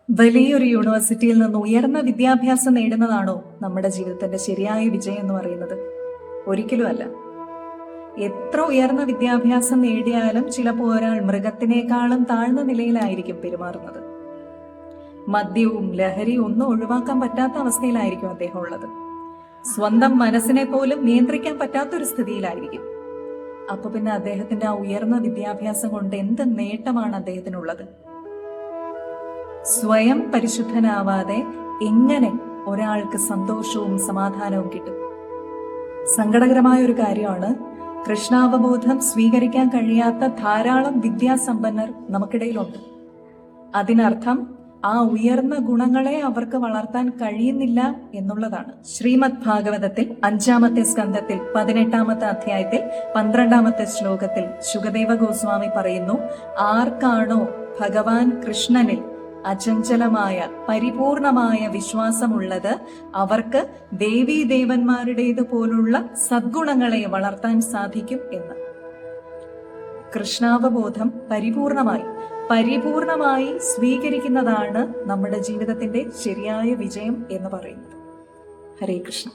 വലിയൊരു യൂണിവേഴ്സിറ്റിയിൽ നിന്ന് ഉയർന്ന വിദ്യാഭ്യാസം നേടുന്നതാണോ നമ്മുടെ ജീവിതത്തിന്റെ ശരിയായ വിജയം എന്ന് പറയുന്നത്? ഒരിക്കലും അല്ല. എത്ര ഉയർന്ന വിദ്യാഭ്യാസം നേടിയാലും ചിലപ്പോൾ ഒരാൾ മൃഗത്തിനേക്കാളും താഴ്ന്ന നിലയിലായിരിക്കും പെരുമാറുന്നത്. മദ്യവും ലഹരിയും ഒന്നും ഒഴിവാക്കാൻ പറ്റാത്ത അവസ്ഥയിലായിരിക്കും അദ്ദേഹം ഉള്ളത്. സ്വന്തം മനസ്സിനെ പോലും നിയന്ത്രിക്കാൻ പറ്റാത്തൊരു സ്ഥിതിയിലായിരിക്കും. അപ്പൊ പിന്നെ അദ്ദേഹത്തിന്റെ ആ ഉയർന്ന വിദ്യാഭ്യാസം കൊണ്ട് എന്ത് നേട്ടമാണ് അദ്ദേഹത്തിനുള്ളത്? സ്വയം പരിശുദ്ധനാവാതെ എങ്ങനെ ഒരാൾക്ക് സന്തോഷവും സമാധാനവും കിട്ടും? സങ്കടകരമായ ഒരു കാര്യമാണ്, കൃഷ്ണാവബോധം സ്വീകരിക്കാൻ കഴിയാത്ത ധാരാളം വിദ്യാസമ്പന്നർ നമുക്കിടയിലുണ്ട്. അതിനർത്ഥം ആ ഉയർന്ന ഗുണങ്ങളെ അവർക്ക് വളർത്താൻ കഴിയുന്നില്ല എന്നുള്ളതാണ്. ശ്രീമദ് ഭാഗവതത്തിൽ 5-ാമത്തെ സ്കന്ധത്തിൽ 18-ാമത്തെ അധ്യായത്തിൽ 12-ാമത്തെ ശ്ലോകത്തിൽ ശുകദേവ ഗോസ്വാമി പറയുന്നു, ആർക്കാണോ ഭഗവാൻ കൃഷ്ണനിൽ അചഞ്ചലമായ പരിപൂർണമായ വിശ്വാസമുള്ളത് അവർക്ക് ദേവീദേവന്മാരുടേതുപോലുള്ള സദ്ഗുണങ്ങളെ വളർത്താൻ സാധിക്കും എന്ന്. കൃഷ്ണാവബോധം പരിപൂർണമായി സ്വീകരിക്കുന്നതാണ് നമ്മുടെ ജീവിതത്തിന്റെ ശരിയായ വിജയം എന്ന് പറയുന്നത്. ഹരേ കൃഷ്ണ.